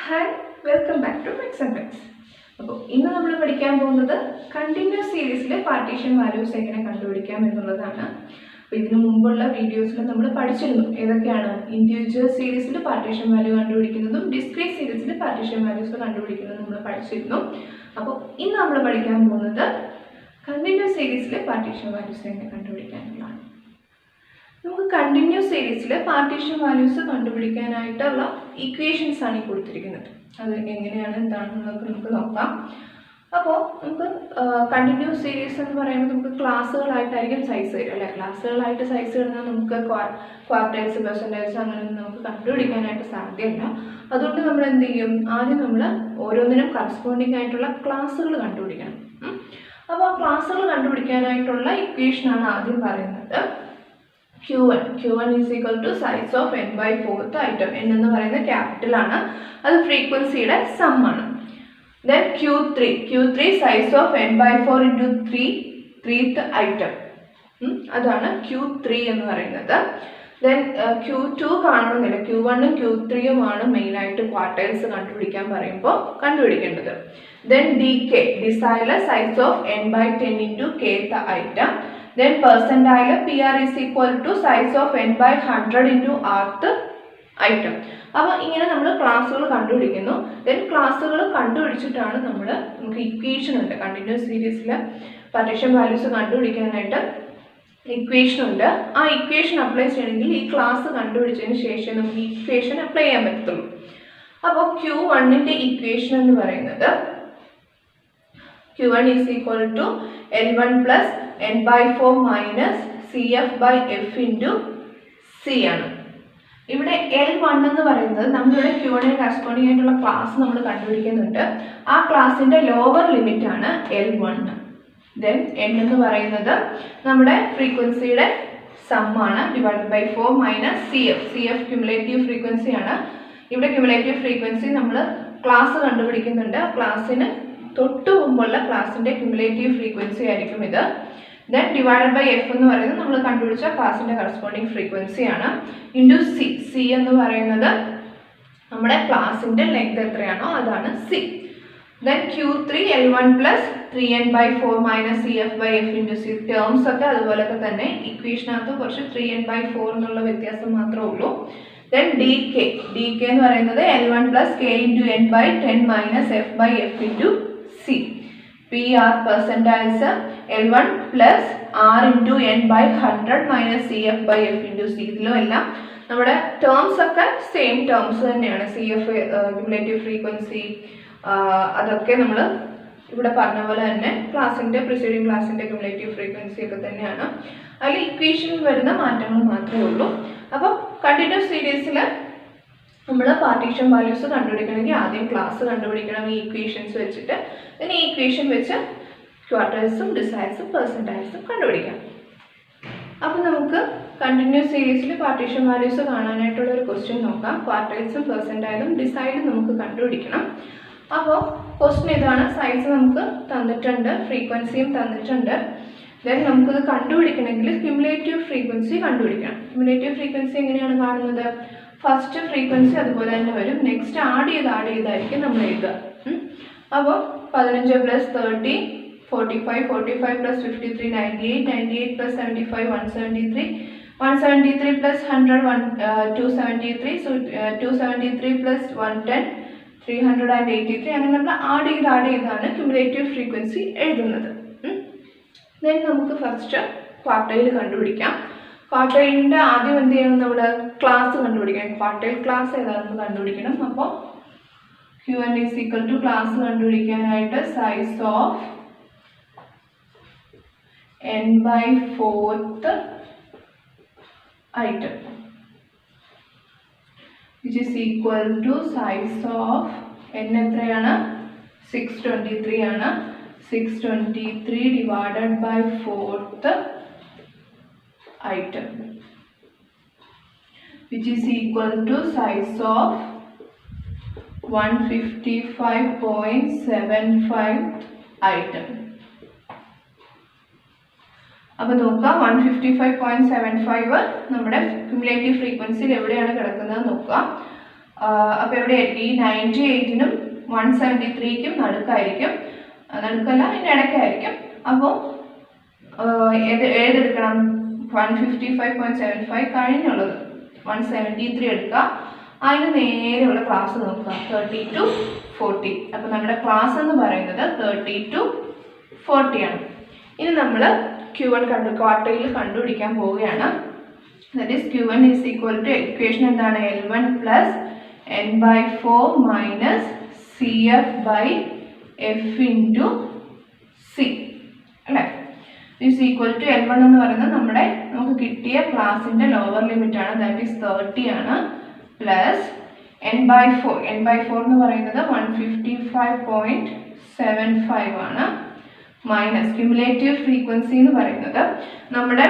Hi, welcome back to Mix and Mix. അപ്പോൾ ഇന്ന് നമ്മൾ പഠിക്കാൻ പോകുന്നത് കണ്ടിന്യൂസ് സീരീസിലെ പാർട്ടീഷൻ വാല്യൂസ് എങ്ങനെ കണ്ടുപിടിക്കാം എന്നുള്ളതാണ്. അപ്പോൾ ഇതിനു മുമ്പുള്ള വീഡിയോസിൽ നമ്മൾ പഠിച്ചിരുന്നു ഏതൊക്കെയാണ് ഇൻഡിവിജ്വൽ സീരീസിൽ പാർട്ടീഷൻ വാല്യൂ കണ്ടുപിടിക്കുന്നതും ഡിസ്ക്രീറ്റ് സീരീസിൽ പാർട്ടീഷൻ വാല്യൂസ് കണ്ടുപിടിക്കുന്നതും നമ്മൾ പഠിച്ചിരുന്നു. അപ്പോൾ ഇന്ന് നമ്മൾ പഠിക്കാൻ പോകുന്നത് കണ്ടിന്യൂസ് സീരീസിലെ പാർട്ടീഷൻ വാല്യൂസ് എങ്ങനെ കണ്ടുപിടിക്കാനുള്ളതാണ്. നമുക്ക് കണ്ടിന്യൂസ് സീരീസിൽ പാർട്ടീഷൻ വാല്യൂസ് കണ്ടുപിടിക്കാനായിട്ടുള്ള ഇക്വേഷൻസ് ആണ് ഈ കൊടുത്തിരിക്കുന്നത്. അത് എങ്ങനെയാണ് എന്താണെന്നൊക്കെ നമുക്ക് നോക്കാം. അപ്പോൾ നമുക്ക് കണ്ടിന്യൂസ് സീരീസ് എന്ന് പറയുമ്പോൾ നമുക്ക് ക്ലാസ്സുകളായിട്ടായിരിക്കും സൈസ് വരിക അല്ലേ. ക്ലാസ്സുകളായിട്ട് സൈസ് വരുന്നത് നമുക്ക് ക്വാർട്ടേഴ്സ് പെർസെൻറ്റേജ് അങ്ങനെയൊന്നും നമുക്ക് കണ്ടുപിടിക്കാനായിട്ട് സാധ്യമല്ല. അതുകൊണ്ട് നമ്മൾ എന്ത് ചെയ്യും, ആദ്യം നമ്മൾ ഓരോന്നിനും കറസ്പോണ്ടിങ് ആയിട്ടുള്ള ക്ലാസ്സുകൾ കണ്ടുപിടിക്കണം. അപ്പോൾ ആ ക്ലാസ്സുകൾ കണ്ടുപിടിക്കാനായിട്ടുള്ള ഇക്വേഷനാണ് ആദ്യം പറയുന്നത്. Q1 is equal to size of n by 4th item. n എന്ന് പറയുന്നത് ക്യാപിറ്റൽ ആണ്, അത് ഫ്രീക്വൻസിയുടെ സം ആണ്. Then Q3 size of n by 4 into 3th item. അതാണ് Q3 എന്ന് പറയുന്നത്. Then Q2 കാണണമെന്നില്ല, Q1 ഉം Q3 ഉമാണ് മെയിനായിട്ട് ക്വാർട്ടൈൽസ് കണ്ടുപിടിക്കാൻ പറയുമ്പോൾ കണ്ടുപിടിക്കേണ്ടത്. Then Decile size of n by 10 into kth item. Then percentile PR is equal to size of n by 100 into rth item. അപ്പോൾ ഇങ്ങനെ നമ്മൾ ക്ലാസ്സുകൾ കണ്ടുപിടിക്കുന്നു. ദെൻ ക്ലാസ്സുകൾ കണ്ടുപിടിച്ചിട്ടാണ് നമുക്ക് ഇക്വേഷൻ ഉണ്ട് കണ്ടിന്യൂസ് സീരീസിൽ പാർട്ടീഷൻ വാല്യൂസ് കണ്ടുപിടിക്കാനായിട്ട് ഇക്വേഷൻ ഉണ്ട്. ആ ഇക്വേഷൻ അപ്ലൈ ചെയ്യണമെങ്കിൽ ഈ ക്ലാസ് കണ്ടുപിടിച്ചതിന് ശേഷം നമുക്ക് ഈ ഇക്വേഷൻ അപ്ലൈ ചെയ്യാൻ പറ്റത്തുള്ളൂ. അപ്പോൾ Q1ൻ്റെ ഇക്വേഷൻ എന്ന് പറയുന്നത് Q1 is equal to L1 plus n by 4 minus CF by F into C ആണ്. ഇവിടെ L1 എന്ന് പറയുന്നത് നമ്മളിവിടെ Q1ന് കറസ്പോണ്ടിങ് ആയിട്ടുള്ള ക്ലാസ് നമ്മൾ കണ്ടുപിടിക്കുന്നുണ്ട്. ആ ക്ലാസിൻ്റെ ലോവർ ലിമിറ്റ് ആണ് L1. ദെൻ n എന്ന് പറയുന്നത് നമ്മുടെ ഫ്രീക്വൻസിയുടെ സം ആണ് divide by 4 minus CF cumulative frequency ആണ്. ഇവിടെ ക്യുമുലേറ്റീവ് ഫ്രീക്വൻസി നമ്മൾ ക്ലാസ് കണ്ടുപിടിക്കുന്നുണ്ട്. ക്ലാസ്സിന് തൊട്ട് മുമ്പുള്ള ക്ലാസിൻ്റെ ക്യുമുലേറ്റീവ് ഫ്രീക്വൻസി ആയിരിക്കും ഇത്. ദെൻ ഡിവൈഡഡ് ബൈ എഫ് എന്ന് പറയുന്നത് നമ്മൾ കണ്ടുപിടിച്ച ക്ലാസിൻ്റെ കറസ്പോണ്ടിങ് ഫ്രീക്വൻസി ആണ് ഇൻറ്റു സി എന്ന് പറയുന്നത് നമ്മുടെ ക്ലാസിൻ്റെ ലെങ്ത് എത്രയാണോ അതാണ് C. Then Q3 L1 plus 3n by 4 minus CF by F into C. Terms ഒക്കെ അതുപോലൊക്കെ തന്നെ ഇക്വേഷനകത്ത് കുറച്ച് 3n by 4 എന്നുള്ള വ്യത്യാസം മാത്രമേ ഉള്ളൂ. Then dk എന്ന് പറയുന്നത് L1 plus k into n by 10 minus f by f into c. PR percentile L1 plus r into n by 100 minus cf by f into c. ഇതിലും എല്ലാം നമ്മുടെ ടേംസ് ഒക്കെ സെയിം ടേംസ് തന്നെയാണ്. CF cumulative frequency അതൊക്കെ നമ്മൾ ഇവിടെ പറഞ്ഞ പോലെ തന്നെ ക്ലാസിൻ്റെ പ്രിസീഡിങ് ക്ലാസിൻ്റെ ക്യുമുലേറ്റീവ് ഫ്രീക്വൻസി ഒക്കെ തന്നെയാണ്. അതിൽ ഇക്വേഷനിൽ വരുന്ന മാറ്റങ്ങൾ മാത്രമേ ഉള്ളൂ. അപ്പോൾ കണ്ടിന്യൂസ് സീരീസിൽ നമ്മൾ പാർട്ടീഷൻ വാല്യൂസ് കണ്ടുപിടിക്കണമെങ്കിൽ ആദ്യം ക്ലാസ് കണ്ടുപിടിക്കണം ഈ ഇക്വേഷൻസ് വെച്ചിട്ട്. പിന്നെ ഈ ഇക്വേഷൻ വെച്ച് ക്വാർട്ടേഴ്സും ഡിസൈൽസും പെർസെൻറ്റൈൽസും കണ്ടുപിടിക്കാം. അപ്പോൾ നമുക്ക് കണ്ടിന്യൂസ് സീരീസിൽ പാർട്ടീഷൻ വാല്യൂസ് കാണാനായിട്ടുള്ള ഒരു ക്വസ്റ്റ്യൻ നോക്കാം. ക്വാർട്ടേഴ്സും പെർസെൻറ്റൈലും ഡിസൈലും നമുക്ക് കണ്ടുപിടിക്കണം. അപ്പോൾ ക്വസ്റ്റ്യൻ ഇതാണ്. സൈസ് നമുക്ക് തന്നിട്ടുണ്ട്, ഫ്രീക്വൻസിയും തന്നിട്ടുണ്ട്. ദെൻ നമുക്കിത് കണ്ടുപിടിക്കണമെങ്കിൽ ക്യുമുലേറ്റീവ് ഫ്രീക്വൻസി കണ്ടുപിടിക്കണം. ക്യുമുലേറ്റീവ് ഫ്രീക്വൻസി എങ്ങനെയാണ് കാണുന്നത്? ഫസ്റ്റ് ഫ്രീക്വൻസി അതുപോലെ തന്നെ വരും, നെക്സ്റ്റ് ആഡ് ചെയ്തായിരിക്കും നമ്മൾ എഴുതുക. അപ്പോൾ 15 plus 30 45 45 plus 53 98 98 plus 75 173 173 plus 100 273 so 273 plus 110 383. അങ്ങനെ നമ്മൾ ആഡ് ചെയ്താണ് ക്യുമുലേറ്റീവ് ഫ്രീക്വൻസി എഴുതുന്നത്. ദെൻ നമുക്ക് ഫസ്റ്റ് ക്വാർട്ടൈൽ കണ്ടുപിടിക്കാം. ക്വാർട്ടൈലിൻ്റെ ആദ്യം എന്ത് ചെയ്യണം, നമ്മുടെ ക്ലാസ് കണ്ടുപിടിക്കണം. ക്വാർട്ടൈൽ ക്ലാസ് ഏതാണെന്ന് കണ്ടുപിടിക്കണം. അപ്പോൾ Q1 is equal to class കണ്ടുപിടിക്കാനായിട്ട് size of n by 4th item which is equal to size of n എത്രയാണ് 623 ആണ്. 623 divided by 4th item which is equal to size of 155.75 item. അപ്പോൾ നോക്കാം 155.75 നമ്മുടെ cumulative ഫ്രീക്വൻസിയിൽ എവിടെയാണ് കിടക്കുന്നത് നോക്കാം. അപ്പോൾ എവിടെ ആയിരിക്കും? ഈ 98-നും 173-ക്കും നടുക്കായിരിക്കും, നടുക്കല്ല അതിൻ്റെ ഇടയ്ക്കായിരിക്കും. അപ്പോൾ ഏതെടുക്കണം? 155.75 കഴിഞ്ഞുള്ളത് 173 എടുക്കുക. അതിന് നേരെയുള്ള ക്ലാസ് നോക്കുക 30 to 40. അപ്പോൾ നമ്മുടെ ക്ലാസ് എന്ന് പറയുന്നത് 30 to 40 ആണ്. ഇനി നമ്മൾ Q1 ക്വാർട്ടറിൽ കണ്ടുപിടിക്കാൻ പോവുകയാണ്. That is Q1 is equal to equation എന്താണ്? L1 plus n/4 minus CF/F into C അല്ലേ? ഈസ് ഈക്വൽ ടു L1 എന്ന് പറയുന്നത് നമുക്ക് കിട്ടിയ ക്ലാസിൻ്റെ ലോവർ ലിമിറ്റ് ആണ്, ദാറ്റ് ഈസ് 30 ആണ്, പ്ലസ് n/4 എന്ന് പറയുന്നത് 155.75 ആണ്, മൈനസ് ക്യുമുലേറ്റീവ് ഫ്രീക്വൻസി എന്ന് പറയുന്നത് നമ്മുടെ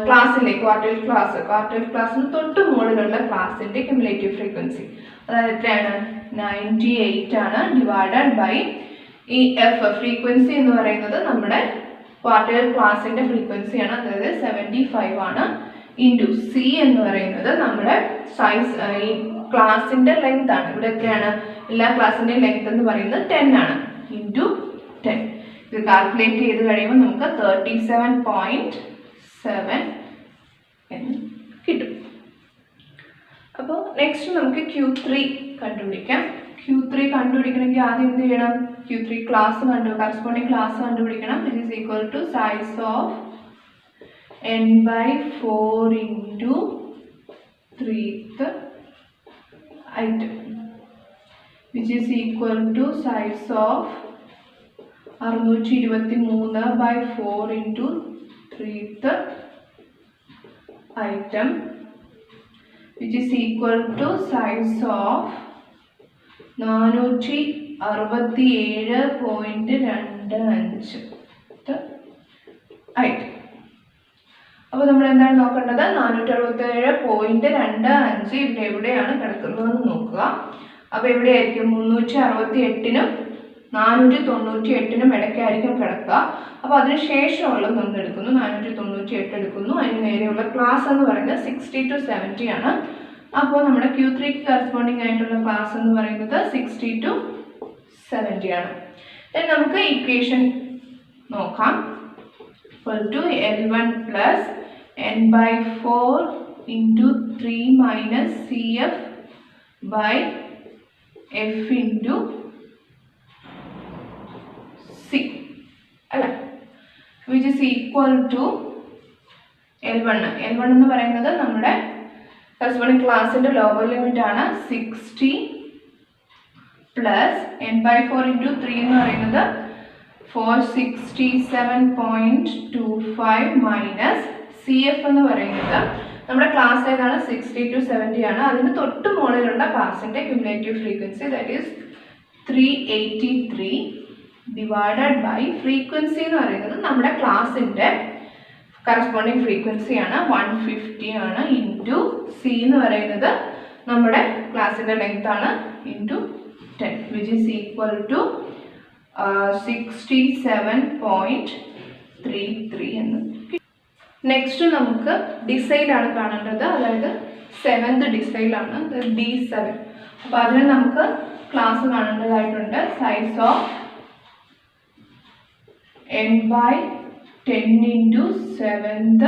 ക്ലാസ്സിലെ ക്വാർട്ടർ ക്ലാസ്സിന് തൊട്ട് മുകളിലുള്ള ക്ലാസ്സിൻ്റെ ക്യുമുലേറ്റീവ് ഫ്രീക്വൻസി, അതായത് എത്രയാണ്? 98 ആണ്, ഡിവൈഡഡ് ബൈ ഈ എഫ് ഫ്രീക്വൻസി എന്ന് പറയുന്നത് നമ്മുടെ ക്വാർട്ടർ ക്ലാസ്സിൻ്റെ ഫ്രീക്വൻസിയാണ്, അതായത് 75 ആണ്, ഇൻറ്റു സി എന്ന് പറയുന്നത് നമ്മുടെ സൈസ് ഈ ക്ലാസ്സിൻ്റെ ലെങ്ത് ആണ്. ഇവിടെ എത്രയാണ്? എല്ലാ ക്ലാസ്സിൻ്റെയും ലെങ്ത് എന്ന് പറയുന്നത് 10 ആണ്, ഇൻറ്റു 10. ഇത് കാൽക്കുലേറ്റ് ചെയ്ത് കഴിയുമ്പോൾ നമുക്ക് 37.7 എന്ന് കിട്ടും. അപ്പോൾ നെക്സ്റ്റ് നമുക്ക് Q3 കണ്ടുപിടിക്കാം. Q3 കണ്ടുപിടിക്കണമെങ്കിൽ ആദ്യം എന്ത് ചെയ്യണം? Q3 ക്ലാസ് കറസ്പോണ്ടിങ് ക്ലാസ് കണ്ടുപിടിക്കണം. This is equal to size of n/4 into 3th item, which is equal to size of 623/4 into 3th item, which is equal to size of 467.25 item. അപ്പോൾ നമ്മൾ എന്താണ് നോക്കേണ്ടത്? 467.25 ഇവിടെ എവിടെയാണ് കിടക്കുന്നതെന്ന് നോക്കുക. അപ്പോൾ എവിടെയായിരിക്കും? 368-നും 498-നും ഇടയ്ക്കായിരിക്കും കിടക്കുക. അപ്പോൾ അതിന് ശേഷമുള്ളത് നമ്മൾ എടുക്കുന്നു, 498 എടുക്കുന്നു. അതിന് നേരെയുള്ള ക്ലാസ് എന്ന് പറയുന്നത് 60 to 70 ആണ്. അപ്പോൾ നമ്മുടെ Q3 കറസ്പോണ്ടിങ് ആയിട്ടുള്ള ക്ലാസ് എന്ന് പറയുന്നത് 60 to 70 ആണ്. then നമുക്ക് ഇക്വേഷൻ നോക്കാം. L1 plus n/4 into 3 minus CF/F into C അല്ലേ, which is equal to L1 എന്ന് പറയുന്നത് നമ്മുടെ കറസ്പോണ്ടിങ് ക്ലാസിൻ്റെ ലോവർ ലിമിറ്റ് ആണ് 60 പ്ലസ് n/4 into 3 എന്ന് പറയുന്നത് 467.25 മൈനസ് CF എന്ന് പറയുന്നത് നമ്മുടെ ക്ലാസ് ഏതാണ്? 60 to 70 ആണ്. അതിന് തൊട്ട് മുകളിലുള്ള ക്ലാസിൻ്റെ cumulative frequency that is 383 divided by frequency എന്ന് പറയുന്നത് നമ്മുടെ ക്ലാസിൻ്റെ കറസ്പോണ്ടിങ് ഫ്രീക്വൻസിയാണ് 150 ആണ്, ഇൻറ്റു സി എന്ന് പറയുന്നത് നമ്മുടെ ക്ലാസിൻ്റെ ലെങ്ത് ആണ്, into 10, which is equal to 67.33 എന്ന്. നെക്സ്റ്റ് നമുക്ക് ഡിസൈലാണ് കാണേണ്ടത്, അതായത് 7th ഡിസൈലാണ്, D7. അപ്പോൾ അതിന് നമുക്ക് ക്ലാസ് കാണേണ്ടതായിട്ടുണ്ട്. Size of n/10 into 7th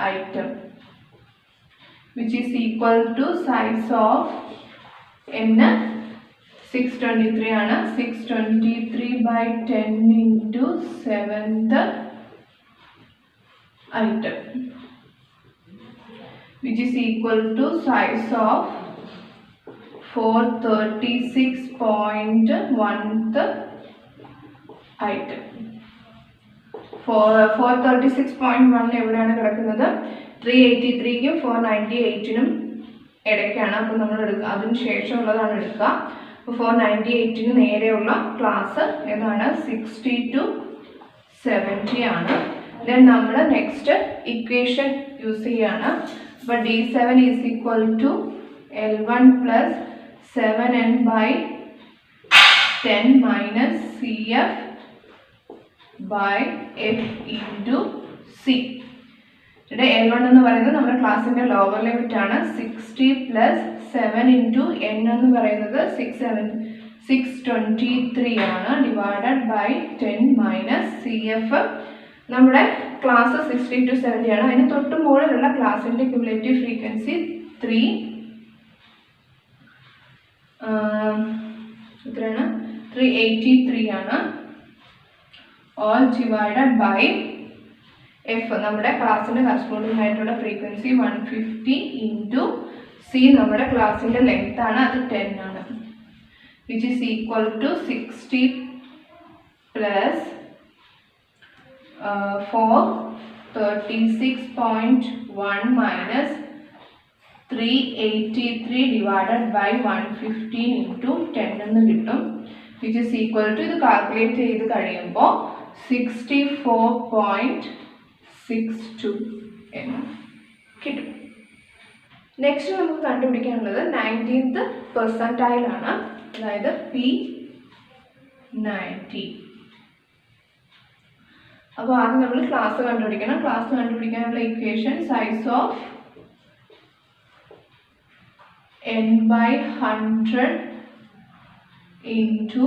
item, which is equal to size of n 623 ആണ്, 623/10 into 7th item, which is equal to size of 436.1th item. 436.1 എവിടെയാണ് കിടക്കുന്നത്? 383-ക്കും 498-നും ഇടയ്ക്കാണ്. അപ്പോൾ നമ്മൾ എടുക്കുക, അതിന് ശേഷമുള്ളതാണ് എടുക്കുക. അപ്പോൾ 498-ന് നേരെയുള്ള ക്ലാസ് ഏതാണ്? 60 to 70 ആണ്. ദെൻ നമ്മൾ നെക്സ്റ്റ് ഇക്വേഷൻ യൂസ് ചെയ്യാണ്. അപ്പോൾ D7 is equal to L1 plus 7n/10 minus CF/F into C. ഇവിടെ L1 എന്ന് പറയുന്നത് നമ്മുടെ ക്ലാസ്സിൻ്റെ ലോവർ ലിമിറ്റ് ആണ്. 60 പ്ലസ് 7 ഇൻറ്റു n എന്ന് പറയുന്നത് 623 ആണ്, ഡിവൈഡഡ് ബൈ 10 മൈനസ് CF. നമ്മുടെ ക്ലാസ് 60 to 70 ആണ്. അതിന് തൊട്ട് മുകളിലുള്ള ക്ലാസ്സിൻ്റെ ക്യുമുലേറ്റീവ് ഫ്രീക്വൻസി 3 എത്രയാണ് 383 ആണ്. ഓൾ ഡിവൈഡഡ് ബൈ എഫ് നമ്മുടെ ക്ലാസ്സിൻ്റെ കറസ്പോണ്ടിങ് ആയിട്ടുള്ള ഫ്രീക്വൻസി 150 ഇൻറ്റു സി നമ്മുടെ ക്ലാസ്സിൻ്റെ ലെങ്ത് ആണ്, അത് 10 ആണ്. Which is equal to 60 plus 436.1 minus 383 divided by 115 into 10 എന്ന് കിട്ടും. വിച്ച് ഈസ് ഈക്വൽ ടു ഇത് കാൽക്കുലേറ്റ് ചെയ്ത് കഴിയുമ്പോൾ 64.62 എന്ന് കിട്ടും. നെക്സ്റ്റ് നമുക്ക് കണ്ടുപിടിക്കാനുള്ളത് 19th പെർസെൻറ്റൈൽ ആണ്, അതായത് P90. അപ്പോൾ ആദ്യം നമ്മൾ ക്ലാസ് കണ്ടുപിടിക്കണം. ക്ലാസ് കണ്ടുപിടിക്കാനുള്ള equation size of n/100 into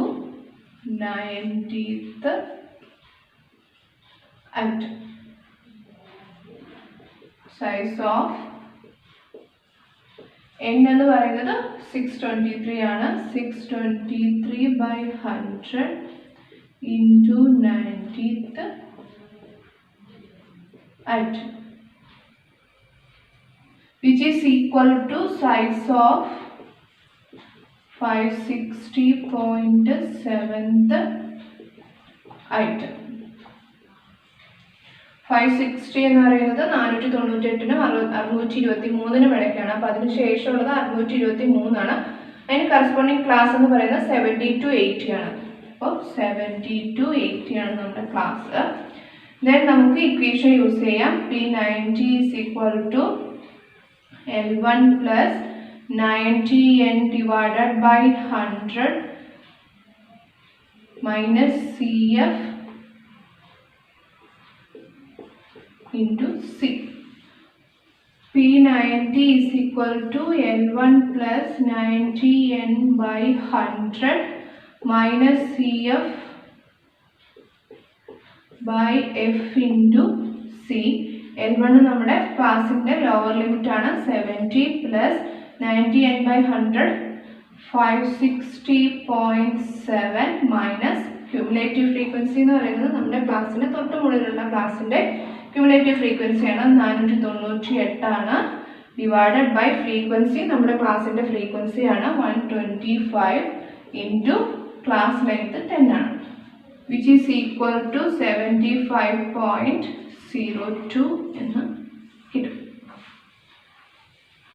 90th atom. Size of n എന്ന് പറയുന്നത് 623 ആണ്. 623/100 into 90th atom, which is equal to size of 560.7th item. 560 എന്ന് പറയുന്നത് 498-നും 623-നും ഇടയ്ക്കാണ്. അപ്പോൾ അതിന് ശേഷമുള്ളത് 623 ആണ്. അതിന് കറസ്പോണ്ടിങ് ക്ലാസ് എന്ന് പറയുന്നത് 70 to 80 ആണ്. അപ്പോൾ 70 to 80 ആണ് നമ്മുടെ ക്ലാസ്. ദെൻ നമുക്ക് ഇക്വേഷൻ യൂസ് ചെയ്യാം. P90 is equal to L1 plus 90n divided by 100 minus CF into C. P90 is equal to L1 plus 90n by 100 minus CF by F into C. L1 നമ്മുടെ ക്ലാസിൻ്റെ lower limit ആണ്. 70 plus 90n by 100 560.7 minus cumulative frequency എന്ന് പറയുന്നത് നമ്മുടെ ക്ലാസ്സിൻ്റെ തൊട്ട് മുകളിലുള്ള ക്ലാസ്സിൻ്റെ cumulative ഫ്രീക്വൻസിയാണ്, 498 ആണ്, ഡിവൈഡഡ് ബൈ ഫ്രീക്വൻസി നമ്മുടെ ക്ലാസ്സിൻ്റെ ഫ്രീക്വൻസിയാണ് 125 ഇൻറ്റു ക്ലാസ് ലെങ്ത് 10 ആണ്, വിച്ച് ഈസ് ഈക്വൽ ടു 75.02 എന്ന്